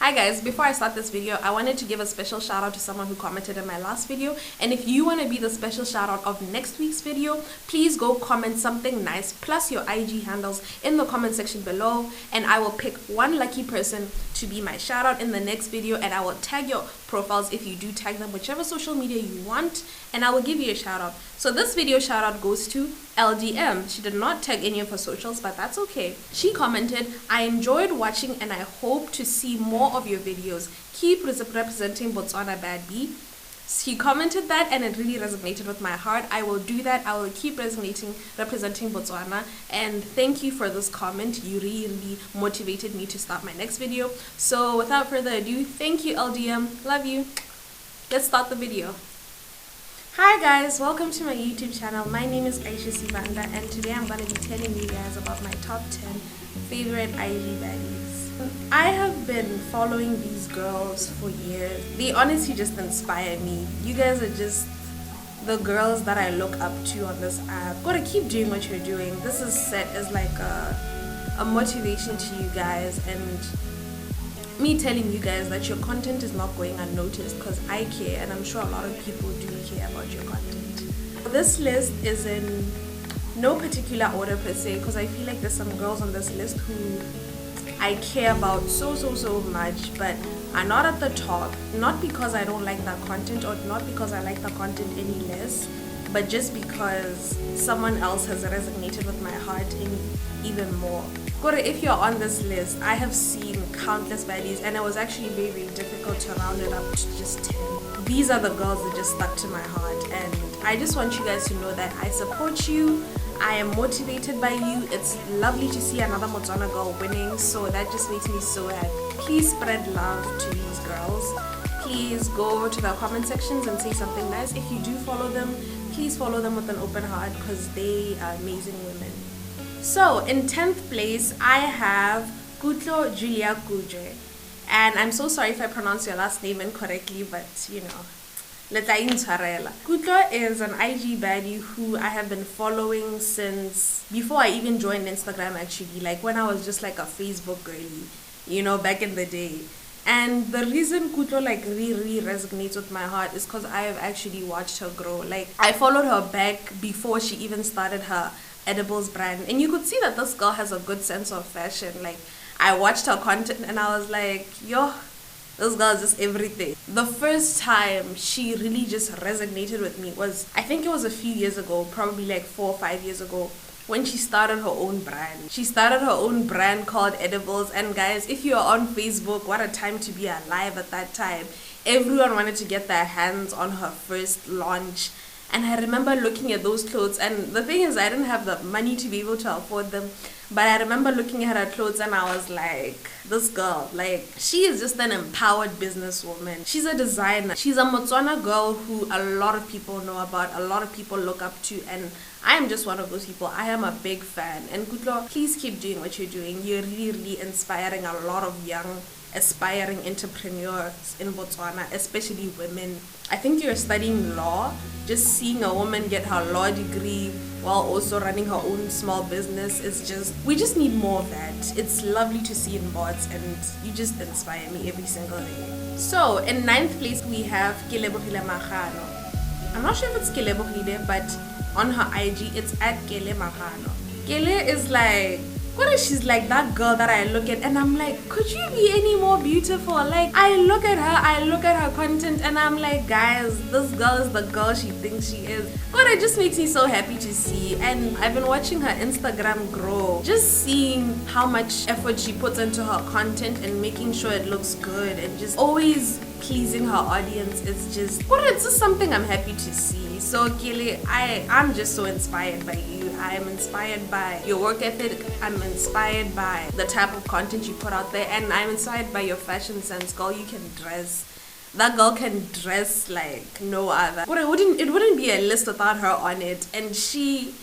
Hi guys, before I start this video, I wanted to give a special shout out to someone who commented in my last video. And if you want to be the special shout out of next week's video, please go comment something nice plus your IG handles in the comment section below, and I will pick one lucky person to be my shout out in the next video, and I will tag your profiles if you do tag them, whichever social media you want, and I will give you a shout out. So this video shout out goes to LDM. She did not tag any of her socials, but that's okay. She commented, "I enjoyed watching and I hope to see more of your videos. Keep representing Botswana, Bad B." She commented that and it really resonated with my heart. I will do that. I will keep representing Botswana, and thank you for this comment. You really motivated me to start my next video. So without further ado, thank you LDM. Love you. Let's start the video. Hi guys, welcome to my YouTube channel. My name is aishasibandabusiness, and today I'm going to be telling you guys about my top 10 favorite IG baddies. I have been following these girls for years. They honestly just inspire me. You guys are just the girls that I look up to on this app. Gotta keep doing what you're doing. This is set as like a motivation to you guys, and me telling you guys that your content is not going unnoticed, because I care, and I'm sure a lot of people do care about your content. This list is in no particular order per se, because I feel like there's some girls on this list who I care about so much, but are not at the top, not because I don't like that content or not because I like the content any less, but just because someone else has resonated with my heart even more. If you're on this list, I have seen countless baddies, and it was actually very difficult to round it up to just 10. These are the girls that just stuck to my heart, and I just want you guys to know that I support you. I am motivated by you. It's lovely to see another Botswana girl winning, so that just makes me so happy. Please spread love to these girls. Please go over to the comment sections and say something nice. If you do follow them, please follow them with an open heart, because they are amazing women. So in 10th place, I have Kutlo Kutjwe, and I'm so sorry if I pronounce your last name incorrectly, but you know, Kutlo is an IG baddie who I have been following since before I even joined Instagram, actually, like when I was just like a Facebook girly, you know, back in the day. And the reason Kutlo like really resonates with my heart is because I have actually watched her grow. Like, I followed her back before she even started her edibles brand, and you could see that this girl has a good sense of fashion. Like, I watched her content and I was like, yo, this girl is just everything. The first time she really just resonated with me was, I think it was a few years ago, probably like 4 or 5 years ago, when she started her own brand. She started her own brand called Edibles, and guys, if you're on Facebook, what a time to be alive at that time. Everyone wanted to get their hands on her first launch. And I remember looking at those clothes, and the thing is, I didn't have the money to be able to afford them, but I remember looking at her clothes and I was like, this girl, like, she is just an empowered businesswoman. She's a designer. She's a Botswana girl who a lot of people know about, a lot of people look up to, and I am just one of those people. I am a big fan. And Kutlo, please keep doing what you're doing. You're really inspiring a lot of young aspiring entrepreneurs in Botswana, especially women. I think you're studying law. Just seeing a woman get her law degree while also running her own small business is just, we just need more of that. It's lovely to see in Bots, and you just inspire me every single day. So in 9th place, we have Kele Megano. I'm not sure if it's Kele, but on her IG, it's at Kele Megano. Kele is like, she's like that girl that I look at and I'm like, could you be any more beautiful? Like, I look at her content and I'm like, guys, this girl is the girl she thinks she is. But it just makes me so happy to see. And I've been watching her Instagram grow, just seeing how much effort she puts into her content and making sure it looks good and just always pleasing her audience. It's just something I'm happy to see. So Kele, I'm just so inspired by you. I am inspired by your work ethic. I'm inspired by the type of content you put out there, and I'm inspired by your fashion sense. Girl, you can dress. That girl can dress like no other. But it wouldn't be a list without her on it. And she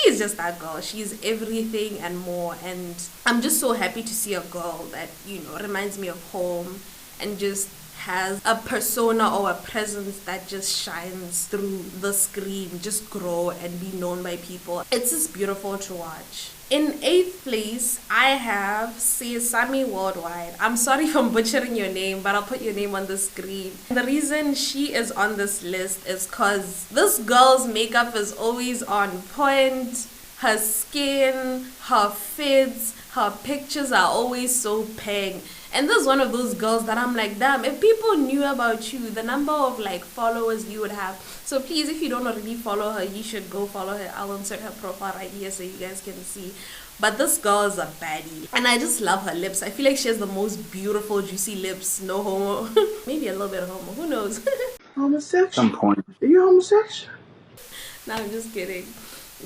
is just that girl. She's everything and more. And I'm just so happy to see a girl that, you know, reminds me of home and just has a persona or a presence that just shines through the screen, just grow and be known by people. It's just beautiful to watch. In 8th place, I have Ciisameworldwide. I'm sorry if I'm butchering your name, but I'll put your name on the screen. The reason she is on this list is because this girl's makeup is always on point. Her skin, her fits, her pictures are always so peng. And this is one of those girls that I'm like, damn, if people knew about you, the number of like followers you would have. So please, if you don't already follow her, you should go follow her. I'll insert her profile right here so you guys can see. But this girl is a baddie. And I just love her lips. I feel like she has the most beautiful, juicy lips. No homo. Maybe a little bit of homo. Who knows? Homosexual? At some point. Are you homosexual? No, I'm just kidding.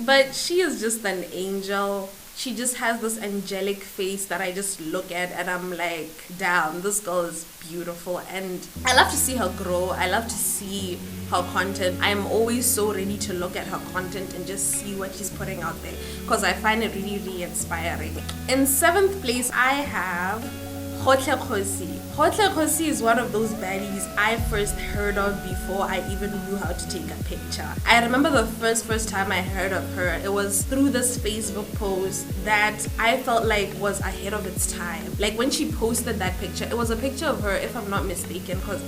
But she is just an angel. She just has this angelic face that I just look at and I'm like, damn, this girl is beautiful. And I love to see her grow. I love to see her content. I'm always so ready to look at her content and just see what she's putting out there because I find it really, really inspiring. In 7th place, I have Gotlhe Kgosi. Gotlhe Kgosi is one of those baddies I first heard of before I even knew how to take a picture. I remember the first time I heard of her, it was through this Facebook post that I felt like was ahead of its time. Like when she posted that picture, it was a picture of her, if I'm not mistaken, because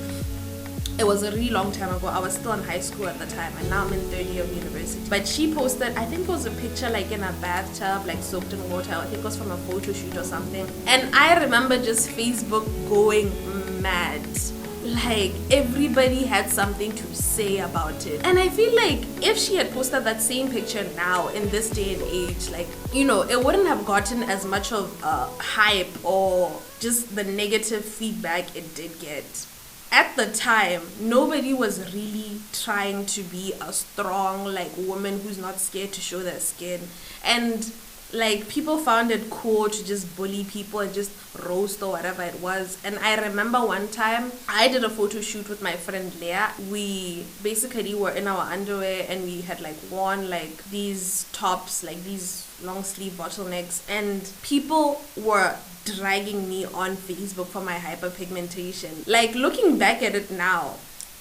it was a really long time ago. I was still in high school at the time and now I'm in 3rd year of university. But she posted, I think it was a picture like in a bathtub, like soaked in water. I think it was from a photo shoot or something. And I remember just Facebook going mad. Like everybody had something to say about it. And I feel like if she had posted that same picture now in this day and age, like, you know, it wouldn't have gotten as much of hype or just the negative feedback it did get. At the time, nobody was really trying to be a strong like woman who's not scared to show their skin. And like people found it cool to just bully people and just roast or whatever it was. And I remember one time I did a photo shoot with my friend Leah. We basically were in our underwear and we had like worn like these tops, like these long sleeve bottlenecks, and people were dragging me on Facebook for my hyperpigmentation. Like looking back at it now,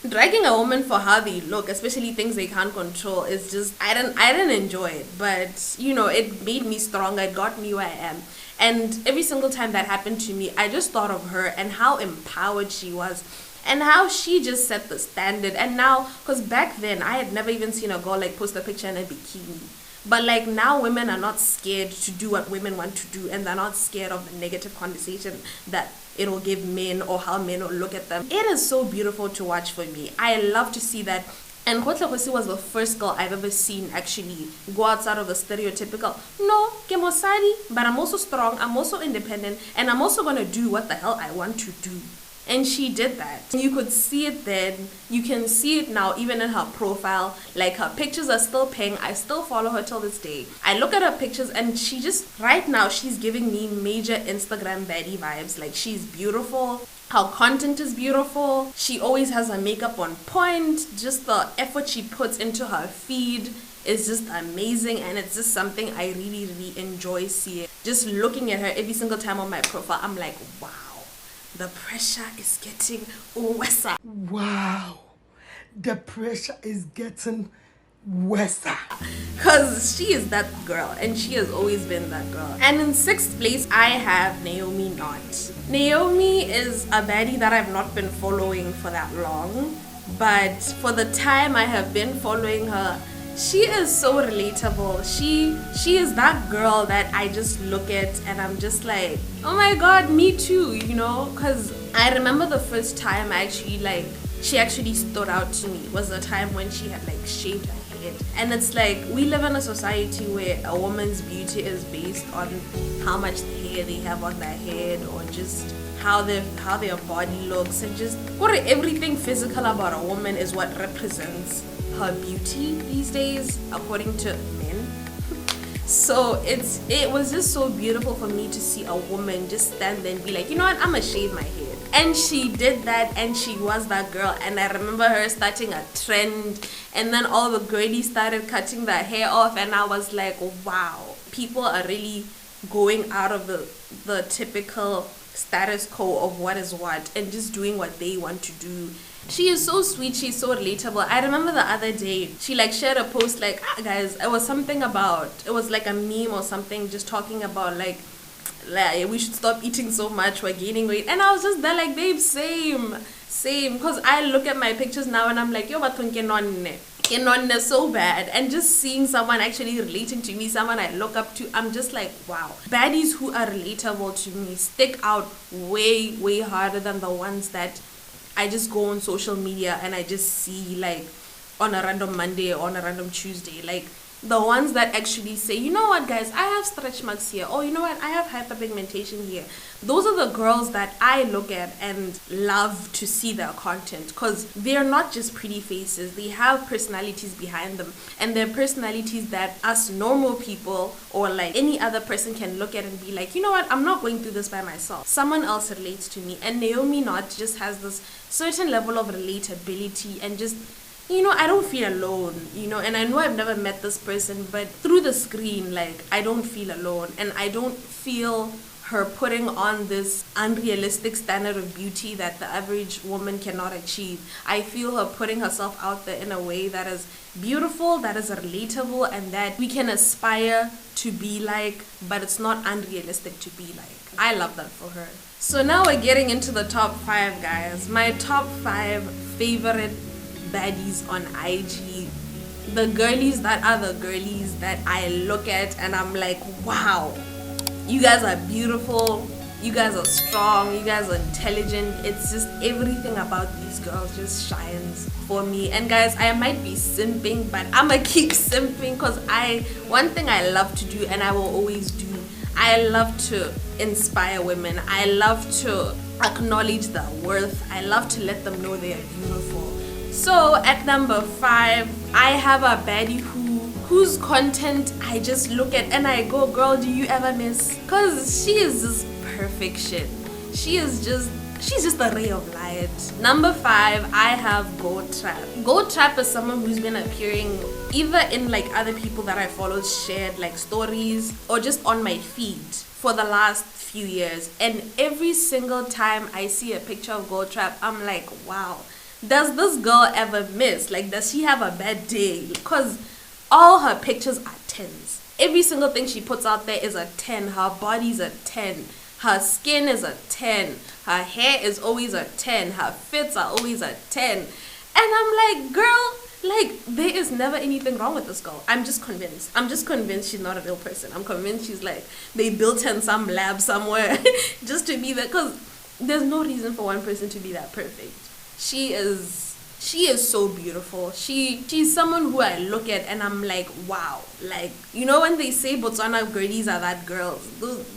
dragging a woman for how they look, especially things they can't control, is just I didn't enjoy it. But you know, it made me stronger, it got me where I am. And every single time that happened to me, I just thought of her and how empowered she was and how she just set the standard. And now, because back then I had never even seen a girl like post a picture in a bikini. But like now women are not scared to do what women want to do, and they're not scared of the negative conversation that it'll give men or how men will look at them. It is so beautiful to watch for me. I love to see that. And Gotlhe Kgosi was the first girl I've ever seen actually go outside of the stereotypical, no, ke mosadi, but I'm also strong, I'm also independent, and I'm also going to do what the hell I want to do. And she did that. You could see it then. You can see it now, even in her profile. Like her pictures are still paying. I still follow her till this day. I look at her pictures and she just, right now, she's giving me major Instagram baddie vibes. Like she's beautiful. Her content is beautiful. She always has her makeup on point. Just the effort she puts into her feed is just amazing, and it's just something I really, really enjoy seeing. Just looking at her every single time on my profile, I'm like, wow. The pressure is getting worse. Wow. The pressure is getting worse. Because she is that girl, and she has always been that girl. And in 6th place, I have Naomi Knott. Naomi is a baddie that I've not been following for that long. But for the time I have been following her, she is so relatable. She is that girl that I just look at and I'm just like, oh my god, me too, you know? Because I remember the first time I actually like, she actually stood out to me was the time when she had like shaved her head. And it's like, we live in a society where a woman's beauty is based on how much hair they have on their head or just how their body looks, and just everything physical about a woman is what represents her beauty these days, according to men. So it was just so beautiful for me to see a woman just stand there and be like, you know what, I'm gonna shave my head. And she did that, and she was that girl. And I remember her starting a trend, and then all the girlies started cutting their hair off, and I was like, wow, people are really going out of the typical status quo of what is what and just doing what they want to do. She is so sweet, she's so relatable. I remember the other day she like shared a post like, guys, it was something about, it was like a meme or something just talking about like we should stop eating so much, we're gaining weight. And I was just there like, babe, same, because I look at my pictures now and I'm like, yo, but on so bad. And just seeing someone actually relating to me, someone I look up to, I'm just like, wow. Baddies who are relatable to me stick out way harder than the ones that I just go on social media and I just see like on a random Monday or on a random Tuesday. Like the ones that actually say, you know what, guys, I have stretch marks here, or you know what, I have hyperpigmentation here. Those are the girls that I look at and love to see their content, because they're not just pretty faces, they have personalities behind them, and they're personalities that us normal people or like any other person can look at and be like, you know what, I'm not going through this by myself, someone else relates to me. And Naomi Knott just has this certain level of relatability and just, you know, I don't feel alone, you know, and I know I've never met this person, but through the screen, like, I don't feel alone, and I don't feel her putting on this unrealistic standard of beauty that the average woman cannot achieve. I feel her putting herself out there in a way that is beautiful, that is relatable, and that we can aspire to be like, but it's not unrealistic to be like. I love that for her. So now we're getting into the top 5, guys. My top 5 favorite baddies on IG, the girlies that are the girlies that I look at and I'm like, wow, you guys are beautiful, you guys are strong, you guys are intelligent. It's just everything about these girls just shines for me. And guys, I might be simping, but I'ma keep simping, because one thing I love to do and I will always do, I love to inspire women. I love to acknowledge their worth. I love to let them know they are beautiful. So at number 5, I have a baddie whose content I just look at and I go, girl, do you ever miss? Because she is just perfection. She's just a ray of light. Number 5, I have Gotlhe. Gotlhe is someone who's been appearing either in like other people that I follow shared like stories or just on my feed for the last few years. And every single time I see a picture of Gotlhe, I'm like, wow. Does this girl ever miss? Like, does she have a bad day? Because all her pictures are 10s. Every single thing she puts out there is a 10. Her body's a 10. Her skin is a 10. Her hair is always a 10. Her fits are always a 10. And I'm like, girl, like, there is never anything wrong with this girl. I'm just convinced. She's not a real person. I'm convinced she's like, they built her in some lab somewhere just to be there. Because there's no reason for one person to be that perfect. She is so beautiful. She's someone who I look at and I'm like, wow. Like, you know when they say Botswana girlies are that girls,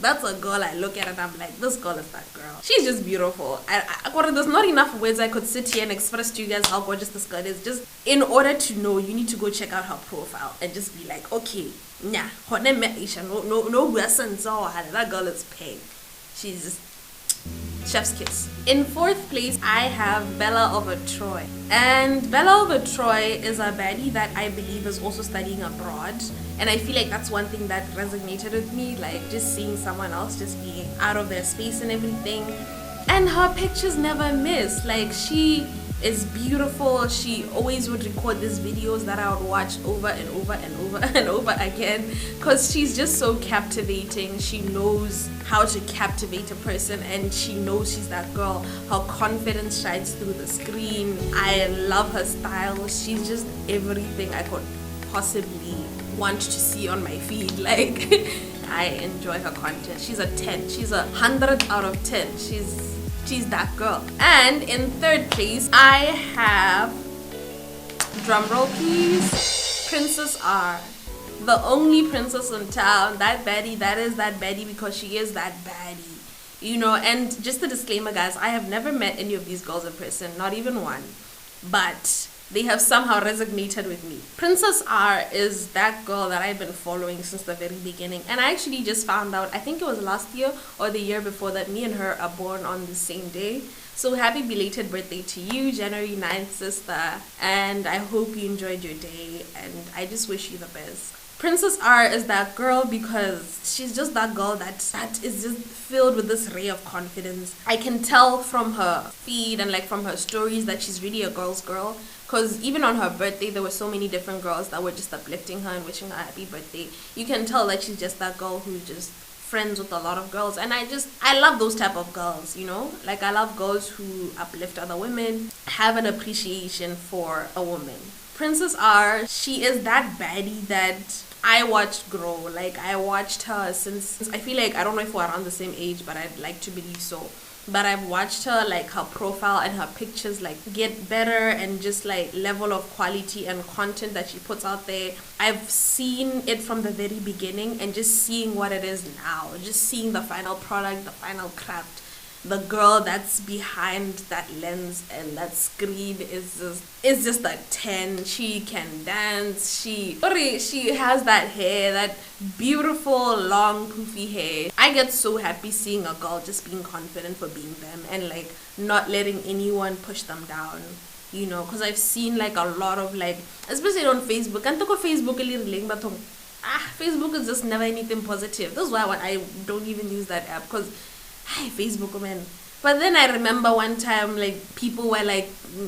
that's a girl I look at and I'm like, this girl is that girl. She's just beautiful. There's not enough words I could sit here and express to you guys how gorgeous this girl is. Just in order to know, you need to go check out her profile and just be like, okay, nah, her name is Aisha, no, that girl is pink. She's just chef's kiss. In 4th place, I have Bella over Troy. And Bella over Troy is a baddie that I believe is also studying abroad. And I feel like that's one thing that resonated with me, like just seeing someone else just being out of their space and everything. And her pictures never miss. Like, she is beautiful. She always would record these videos that I would watch over and over and over and over again, because she's just so captivating. She knows how to captivate a person and she knows she's that girl. Her confidence shines through the screen. I love her style. She's just everything I could possibly want to see on my feed. Like, I enjoy her content. She's a 10. She's 100 out of 10. She's that girl. And in 3rd place, I have, drumroll please, Princess R. The only princess in town. That baddie, that is that baddie because she is that baddie. You know, and just a disclaimer, guys, I have never met any of these girls in person, not even one. But they have somehow resonated with me. Princess R is that girl that I've been following since the very beginning. And I actually just found out, I think it was last year or the year before, that me and her are born on the same day. So happy belated birthday to you, January 9th, sister. And I hope you enjoyed your day. And I just wish you the best. Princess R is that girl because she's just that girl that is just filled with this ray of confidence. I can tell from her feed and like from her stories that she's really a girl's girl. Because even on her birthday, there were so many different girls that were just uplifting her and wishing her happy birthday. You can tell that she's just that girl who's just friends with a lot of girls. And I love those type of girls, you know? Like, I love girls who uplift other women, have an appreciation for a woman. Princess R, she is that baddie that I watched grow. Like, I watched her since I feel like, I don't know if we're around the same age, but I'd like to believe so. But I've watched her, like, her profile and her pictures, like, get better, and just, like, level of quality and content that she puts out there. I've seen it from the very beginning, and just seeing what it is now, just seeing the final product, the final craft. The girl that's behind that lens and that screen is just a 10. She can dance. She has that hair, that beautiful long poofy hair. I get so happy seeing a girl just being confident for being them and like not letting anyone push them down. You know, because I've seen like a lot of like, especially on Facebook. And Facebook Facebook is just never anything positive. That's why I don't even use that app, because hi Facebook, man. But then I remember one time, like, people were like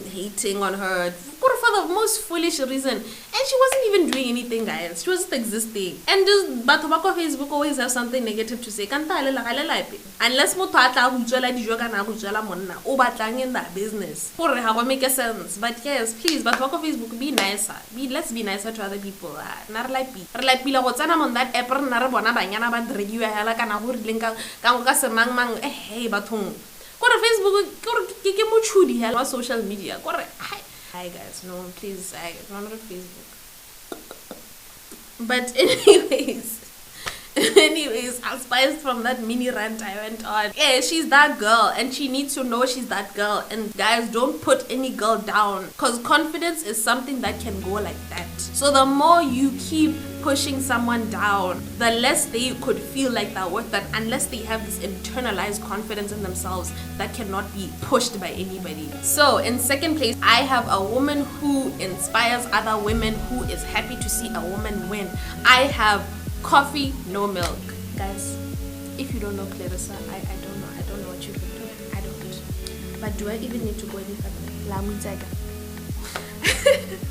hating on her for the most foolish reason, and she wasn't even doing anything, guys. She was just existing. And just but Facebook always have something negative to say. Unless mo tla go tswela dijo kana go tswela monna o batlang in that business. Gore ha go make sense. But yes, please, but Facebook, be nicer. Let's be nicer to other people. Na re like pila go tsana mon that app re na re bona banyana ba radio hela kana go rileng ka ka semang mang hey bathong. Gore Facebook ke mochudi hela social media. Gore hi guys, no please, I'm not on Facebook. But anyways, aside from that mini rant I went on, yeah, she's that girl and she needs to know she's that girl. And guys, don't put any girl down, because confidence is something that can go like that. So the more you keep pushing someone down, the less they could feel like they're worth that, unless they have this internalized confidence in themselves that cannot be pushed by anybody. So in second place, I have a woman who inspires other women, who is happy to see a woman win. I have Coffeenomilk. Guys, if you don't know Clarissa, I don't know what you've been doing. I don't. But do I even need to go any further?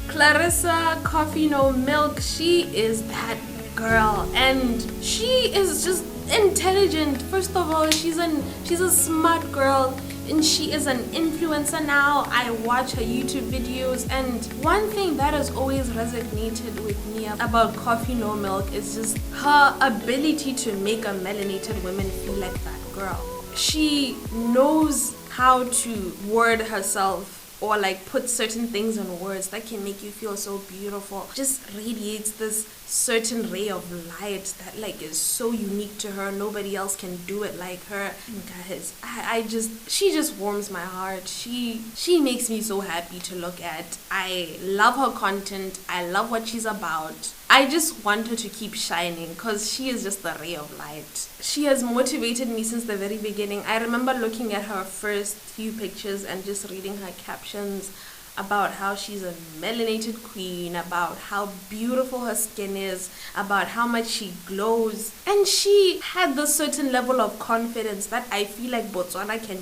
Clarissa Coffeenomilk, she is that girl, and she is just intelligent. First of all, she's a smart girl, and she is an influencer now. I watch her YouTube videos, and one thing that has always resonated with me about Coffeenomilk is just her ability to make a melanated woman feel like that girl. She knows how to word herself, or like put certain things in words that can make you feel so beautiful. Just radiates this certain ray of light that like is so unique to her. Nobody else can do it like her. Guys, she just warms my heart. She makes me so happy to look at. I love her content. I love what she's about. I just want her to keep shining, because she is just a ray of light. She has motivated me since the very beginning. I remember looking at her first few pictures and just reading her captions about how she's a melanated queen, about how beautiful her skin is, about how much she glows. And she had this certain level of confidence that I feel like Botswana can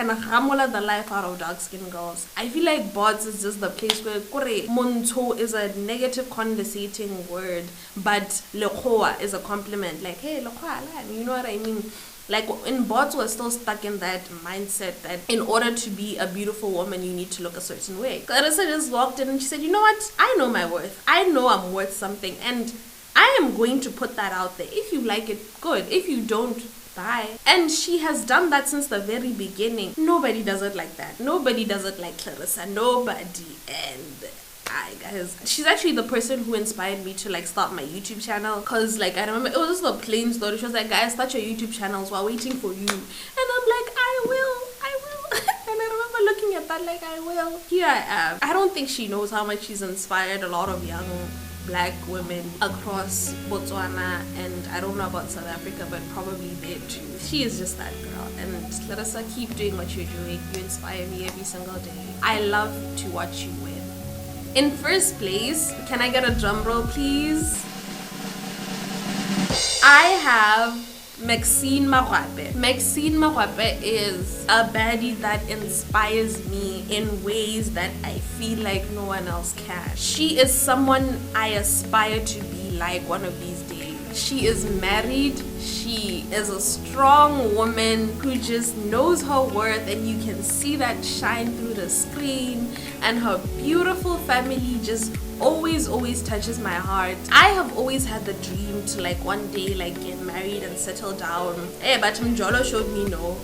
ramola the life out of dark skinned girls. I feel like Bots is just the place where Monto is a negative condescending word, but Lekhoa is a compliment. Like, hey, Lekhoa, you know what I mean? Like, in Bots, we're still stuck in that mindset that in order to be a beautiful woman, you need to look a certain way. Clarissa just walked in and she said, you know what? I know my worth. I know I'm worth something. And I am going to put that out there. If you like it, good. If you don't, bye. And she has done that since the very beginning. Nobody does it like that. Nobody does it like Clarissa. Nobody. And guys, she's actually the person who inspired me to like start my YouTube channel, because like I remember it was just a plain story. She was like, guys, start your YouTube channels while waiting for you, and I'm like, I will. And I remember looking at that like, I will. Here I am. I don't think she knows how much she's inspired a lot of young black women across Botswana, and I don't know about South Africa, but probably there too. She is just that girl. And Clarissa, keep doing what you're doing. You inspire me every single day. I love to watch you win. In first place, can I get a drum roll, please? I have Maxine Magwape. Maxine Magwape is a baddie that inspires me in ways that I feel like no one else can. She is someone I aspire to be like one of these days. She is married. She is a strong woman who just knows her worth, and you can see that shine through the screen. And her beautiful family just always touches my heart. I have always had the dream to like one day like get married and settle down. But Mjolo showed me no.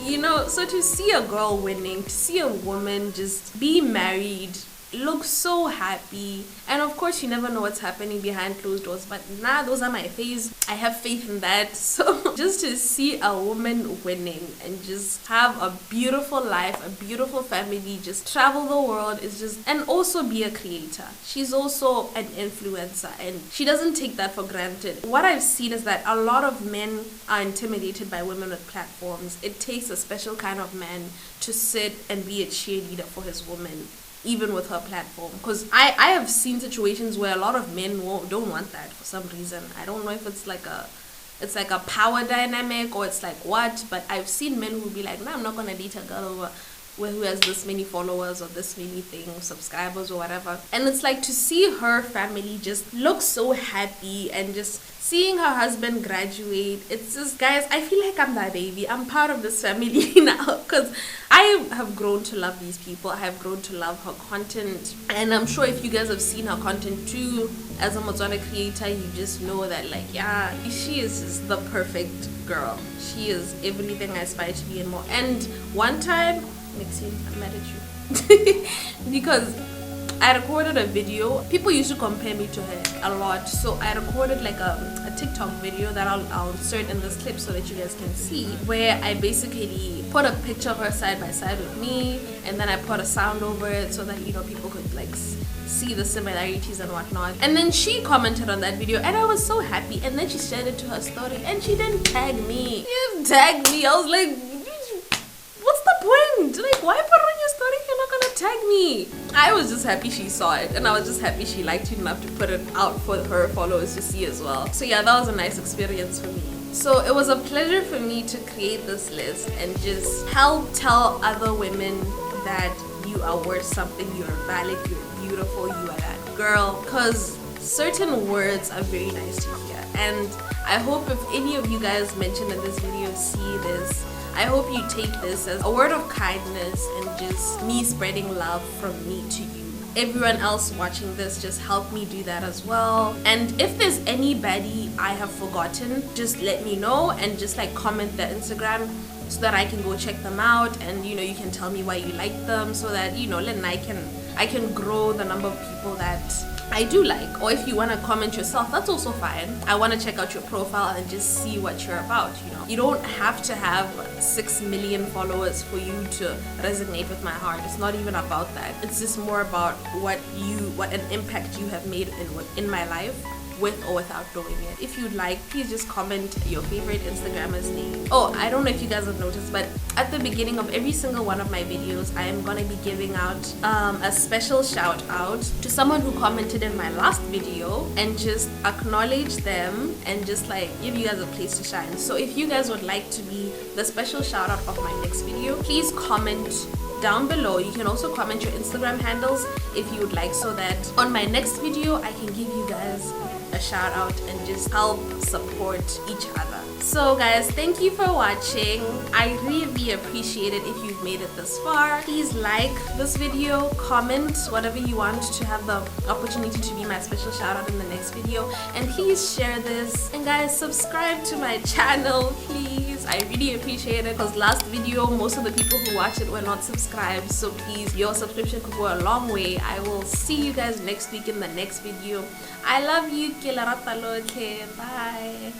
You know, so to see a girl winning, to see a woman just be married, look so happy, and of course you never know what's happening behind closed doors, but nah, those are my faves. I have faith in that. So just to see a woman winning and just have a beautiful life, a beautiful family, just travel the world is just, and also be a creator. She's also an influencer and she doesn't take that for granted. What I've seen is that a lot of men are intimidated by women with platforms. It takes a special kind of man to sit and be a cheerleader for his woman, even with her platform, because I have seen situations where a lot of men don't want that for some reason. I don't know if it's like a power dynamic or it's like what, but I've seen men who be like, nah, I'm not gonna date a girl who has this many followers or this many things, subscribers or whatever. And it's like to see her family just look so happy and just seeing her husband graduate. It's just, guys, I feel like I'm that baby. I'm part of this family now, because I have grown to love these people. I have grown to love her content, and I'm sure if you guys have seen her content too, as a Botswana creator, you just know that like, yeah, she is just the perfect girl. She is everything I aspire to be and more. And one time, Maxine, I'm mad at you because I recorded a video. People used to compare me to her a lot, so I recorded like a TikTok video that I'll insert in this clip so that you guys can see, where I basically put a picture of her side by side with me, and then I put a sound over it so that, you know, people could like see the similarities and whatnot. And then she commented on that video and I was so happy, and then she shared it to her story and she didn't tag me. She didn't tag me. I was like, what's the point? Like, why put it on your story if you're not gonna tag me? I was just happy she saw it, and I was just happy she liked it enough to put it out for her followers to see as well. So yeah, that was a nice experience for me. So it was a pleasure for me to create this list and just help tell other women that you are worth something, you are valid, you're beautiful, you are that girl, because certain words are very nice to hear. And I hope if any of you guys mentioned in this video see this, I hope you take this as a word of kindness and just me spreading love from me to you. Everyone else watching this, just help me do that as well. And if there's any baddie I have forgotten, just let me know and just like comment their Instagram so that I can go check them out, and you know, you can tell me why you like them so that, you know, then I can grow the number of people that I do like. Or if you want to comment yourself, that's also fine. I want to check out your profile and just see what you're about, you know. You don't have to have 6 million followers for you to resonate with my heart. It's not even about that. It's just more about what an impact you have made in my life, with or without doing it. If you'd like, please just comment your favorite Instagrammer's name. Oh, I don't know if you guys have noticed, but at the beginning of every single one of my videos, I am gonna be giving out a special shout out to someone who commented in my last video, and just acknowledge them and just like give you guys a place to shine. So if you guys would like to be the special shout out of my next video, please comment down below. You can also comment your Instagram handles if you would like, so that on my next video I can give you guys a shout out and just help support each other. So guys, thank you for watching. I really appreciate it if you've made it this far. Please like this video, comment whatever you want to have the opportunity to be my special shout out in the next video, and please share this. And guys, subscribe to my channel, please. I really appreciate it, because last video most of the people who watched it were not subscribed, so please, your subscription could go a long way. I will see you guys next week in the next video. I love you. Bye.